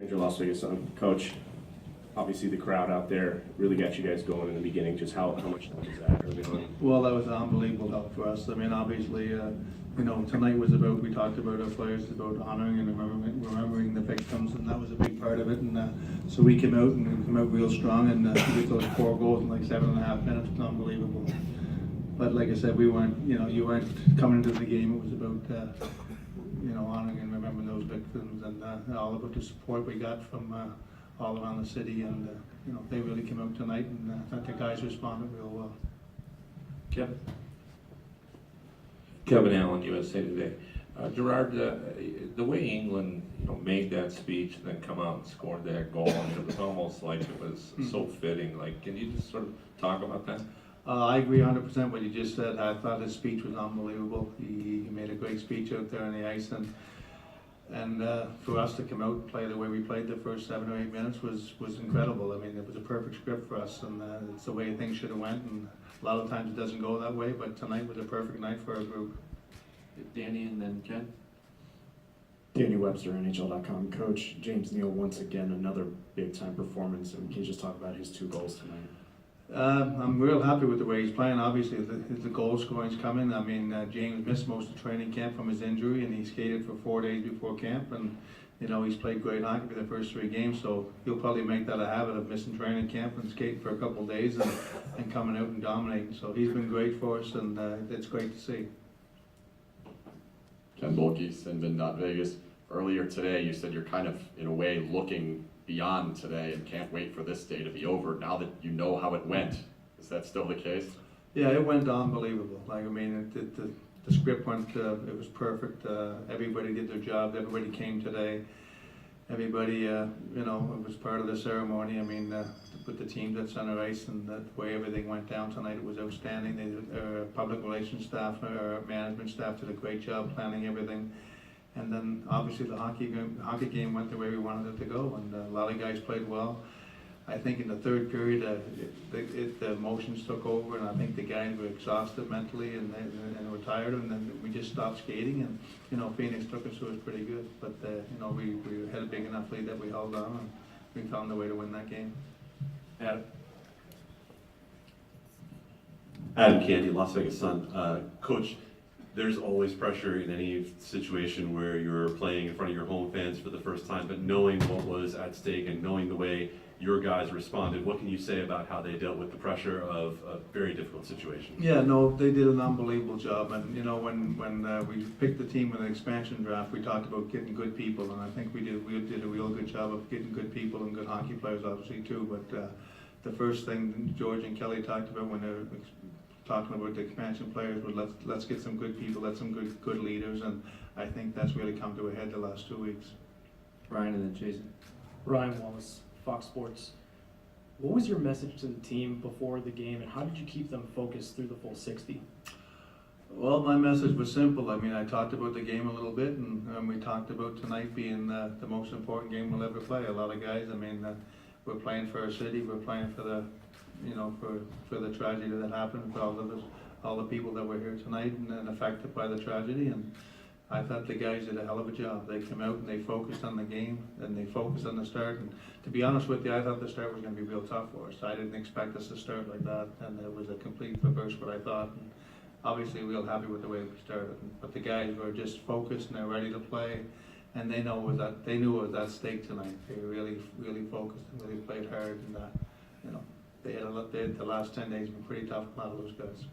Your Las Vegas coach, obviously the crowd out there really got you guys going in the beginning. Just how much was that early on? Well, that was an unbelievable help for us. I mean, obviously, tonight was about, we talked about our players, about honoring and remembering the victims, and that was a big part of it. And so we came out real strong, and we get those 4 goals in like 7.5 minutes. It's unbelievable. But like I said, you weren't coming into the game. It was about honoring and remembering those victims, and all about the support we got from all around the city. And they really came out tonight, and I thought the guys responded real well. Kevin Allen, USA Today. Gerard, the way England, made that speech and then come out and scored that goal, it was almost like it was so fitting. Like, can you just sort of talk about that? I agree 100% what you just said. I thought his speech was unbelievable. He made a great speech out there on the ice, and for us to come out and play the way we played the first 7 or 8 minutes was incredible. I mean, it was a perfect script for us, and it's the way things should have went. And a lot of times it doesn't go that way, but tonight was a perfect night for our group. Danny and then Ken. Danny Webster, NHL.com. Coach James Neal, once again, another big-time performance. And can you just talk about his 2 goals tonight? I'm real happy with the way he's playing. Obviously, the goal scoring's coming. I mean, James missed most of training camp from his injury, and he skated for 4 days before camp. And he's played great hockey for the first 3 games, so he'll probably make that a habit of missing training camp and skating for a couple of days and coming out and dominating. So he's been great for us, and it's great to see. Ken Bolkes and Vegas. Earlier today, you said you're kind of, in a way, looking beyond today and can't wait for this day to be over now that you know how it went. Is that still the case? Yeah, it went unbelievable. Like, I mean, the script went, it was perfect. Everybody did their job. Everybody came today. Everybody, it was part of the ceremony. I mean, with the team that's on the ice and the way everything went down tonight, it was outstanding. Our public relations staff, our management staff did a great job planning everything. And then obviously the hockey game went the way we wanted it to go, and a lot of guys played well. I think in the third period, the emotions took over, and I think the guys were exhausted mentally and were tired, and then we just stopped skating, and Phoenix took us, so it was pretty good. But we had a big enough lead that we held on, and we found a way to win that game. Adam Candy, Las Vegas Sun. Coach, there's always pressure in any situation where you're playing in front of your home fans for the first time, but knowing what was at stake and knowing the way your guys responded, what can you say about how they dealt with the pressure of a very difficult situation? Yeah, no, they did an unbelievable job. And when we picked the team in the expansion draft, we talked about getting good people, and I think we did a real good job of getting good people and good hockey players, obviously too. But the first thing George and Kelly talked about when they were talking about the expansion players was let's get some good people, let's some good leaders, and I think that's really come to a head the last 2 weeks. Ryan and then Jason. Ryan Wallace, Fox Sports. What was your message to the team before the game, and how did you keep them focused through the full 60? Well, my message was simple. I mean, I talked about the game a little bit, and we talked about tonight being the most important game we'll ever play. A lot of guys, I mean, we're playing for our city, we're playing for the for the tragedy that happened, for all the people that were here tonight and affected by the tragedy. And I thought the guys did a hell of a job. They came out and they focused on the game, and they focused on the start. And to be honest with you, I thought the start was going to be real tough for us. I didn't expect us to start like that, and it was a complete reverse what I thought. And obviously, we were happy with the way we started, but the guys were just focused and they're ready to play. And they knew it was at stake tonight. They really focused and really played hard, and they had the last 10 days been pretty tough for a lot of those guys.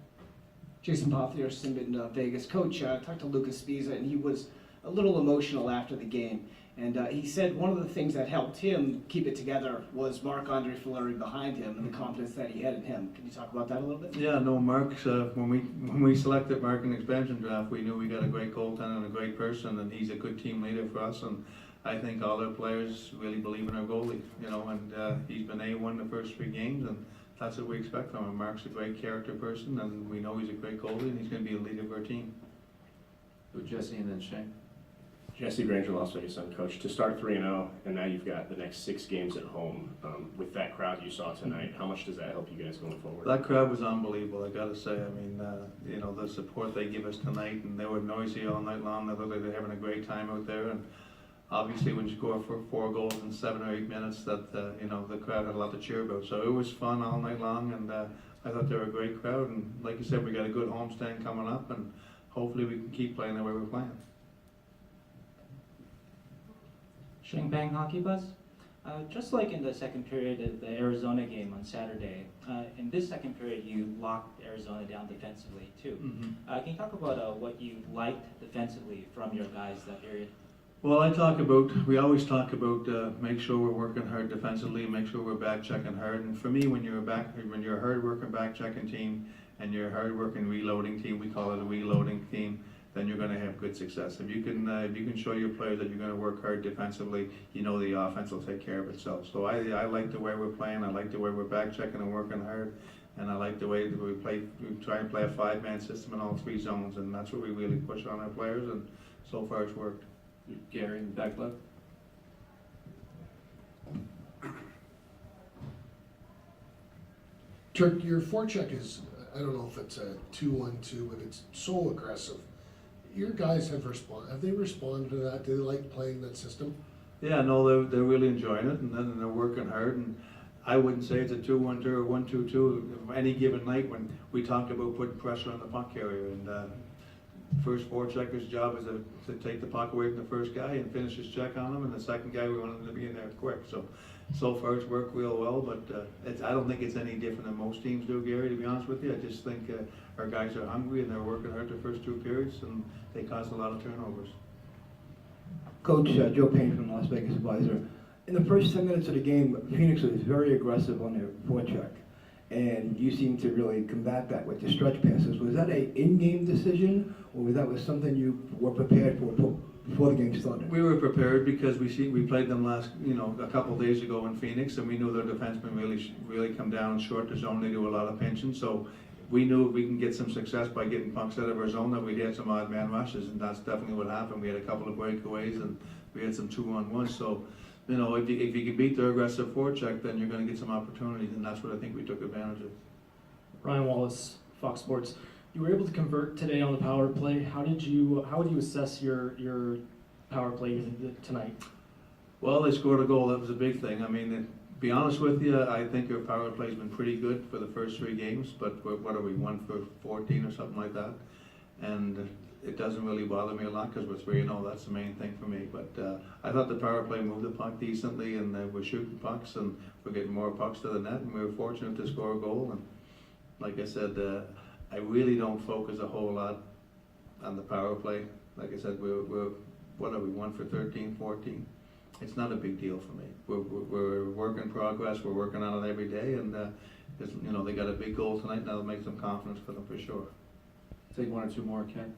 Jason Pothier in Vegas. Coach, I talked to Lucas Spiza, and he was a little emotional after the game. And he said one of the things that helped him keep it together was Marc-Andre Fleury behind him and the confidence that he had in him. Can you talk about that a little bit? Yeah, no, Mark's, when we selected Mark in the expansion draft, we knew we got a great goaltender and a great person, and he's a good team leader for us. And I think all our players really believe in our goalie, and he's been A1 the first 3 games, and that's what we expect from him. Mark's a great character person, and we know he's a great goalie, and he's going to be a leader of our team. With Jesse and then Shane. Jesse Granger, Las Vegas Sun coach. To start 3-0, and now you've got the next 6 games at home. With that crowd you saw tonight, how much does that help you guys going forward? That crowd was unbelievable, I got to say. I mean, the support they give us tonight, and they were noisy all night long. They looked like they're having a great time out there, and obviously when you score for 4 goals in 7 or 8 minutes, that, you know, the crowd had a lot to cheer about. So it was fun all night long, and I thought they were a great crowd. And like you said, we got a good homestand coming up, and hopefully we can keep playing the way we're playing. Bang Hockey Buzz. Just like in the second period of the Arizona game on Saturday, in this second period you locked Arizona down defensively too. Can you talk about what you liked defensively from your guys that period? Well, we always talk about make sure we're working hard defensively, make sure we're back checking hard. And for me, when you're a hard working back checking team and you're a hard working reloading team, we call it a reloading team, then you're going to have good success. If you can show your players that you're going to work hard defensively, you know the offense will take care of itself. So I like the way we're playing. I like the way we're back checking and working hard, and I like the way that we play. We try and play a 5-man system in all 3 zones, and that's what we really push on our players. And so far, it's worked. Gary in the back left. Turk, your forecheck is, I don't know if it's a 2-1-2, but it's so aggressive. Your guys have they responded to that? Do they like playing that system? Yeah, no, they're really enjoying it, and they're working hard. And I wouldn't say it's a 2-1-2 or 1-2-2 any given night when we talk about putting pressure on the puck carrier. And first forechecker's job is to take the puck away from the first guy and finish his check on him, and the second guy we want him to be in there quick. So far it's worked real well, but I don't think it's any different than most teams do, Gary, to be honest with you. I just think our guys are hungry and they're working hard the first 2 periods, and they cause a lot of turnovers. Coach Joe Payne from Las Vegas Advisor. In the first 10 minutes of the game, Phoenix was very aggressive on their forecheck, and you seemed to really combat that with your stretch passes. Was that an in-game decision, or was that something you were prepared for before the game started? We were prepared because we played them a couple of days ago in Phoenix, and we knew their defensemen really come down and short the zone. They do a lot of pinching, so we knew if we can get some success by getting pucks out of our zone that we'd had some odd man rushes, and that's definitely what happened. We had a couple of breakaways and we had some 2-on-1. So, you know, if you can beat their aggressive forecheck, then you're going to get some opportunities, and that's what I think we took advantage of. Ryan Wallace, Fox Sports. You were able to convert today on the power play. How would you assess your power play tonight? Well, they scored a goal. That was a big thing. I mean, to be honest with you, I think our power play's been pretty good for the first 3 games, but what are we, 1 for 14 or something like that? And it doesn't really bother me a lot because we're 3-0. That's the main thing for me. But I thought the power play moved the puck decently, and we're shooting pucks, and we're getting more pucks to the net, and we were fortunate to score a goal. And like I said, I really don't focus a whole lot on the power play. Like I said, we're what are we, 1 for 13, 14? It's not a big deal for me. We're work in progress. We're working on it every day, and you know, they got a big goal tonight, and that'll make some confidence for them for sure. Take 1 or 2 more, Ken.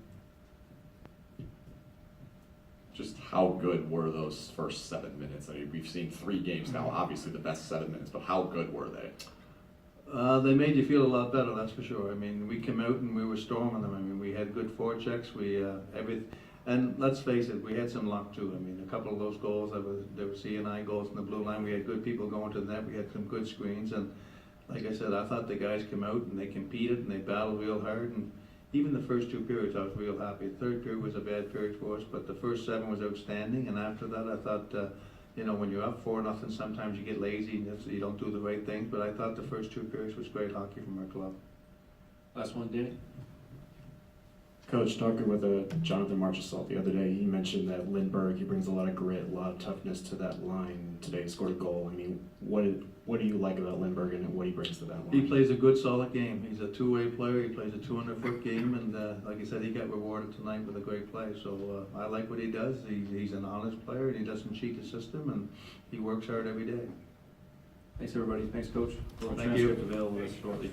Just how good were those first 7 minutes? I mean, we've seen 3 games now, obviously the best 7 minutes, but how good were they? They made you feel a lot better, that's for sure. I mean, we came out and we were storming them. I mean, we had good forechecks. And let's face it, we had some luck too. I mean, a couple of those goals, there were C&I goals in the blue line. We had good people going to the net. We had some good screens. And like I said, I thought the guys came out and they competed and they battled real hard. And even the first 2 periods, I was real happy. The third period was a bad period for us, but the first 7 was outstanding. And after that, I thought, you know, when you're up 4-0, sometimes you get lazy and you don't do the right things. But I thought the first 2 periods was great hockey from our club. Last one, Danny. Coach, talking with Jonathan Marchessault the other day, he mentioned that Lindbergh, he brings a lot of grit, a lot of toughness to that line. Today he scored a goal. I mean, what do you like about Lindbergh and what he brings to that line? He plays a good, solid game. He's a 2-way player. He plays a 200-foot game, and like I said, he got rewarded tonight with a great play. So I like what he does. He's an honest player, and he doesn't cheat the system, and he works hard every day. Thanks, everybody. Thanks, Coach. Thank you. Available shortly.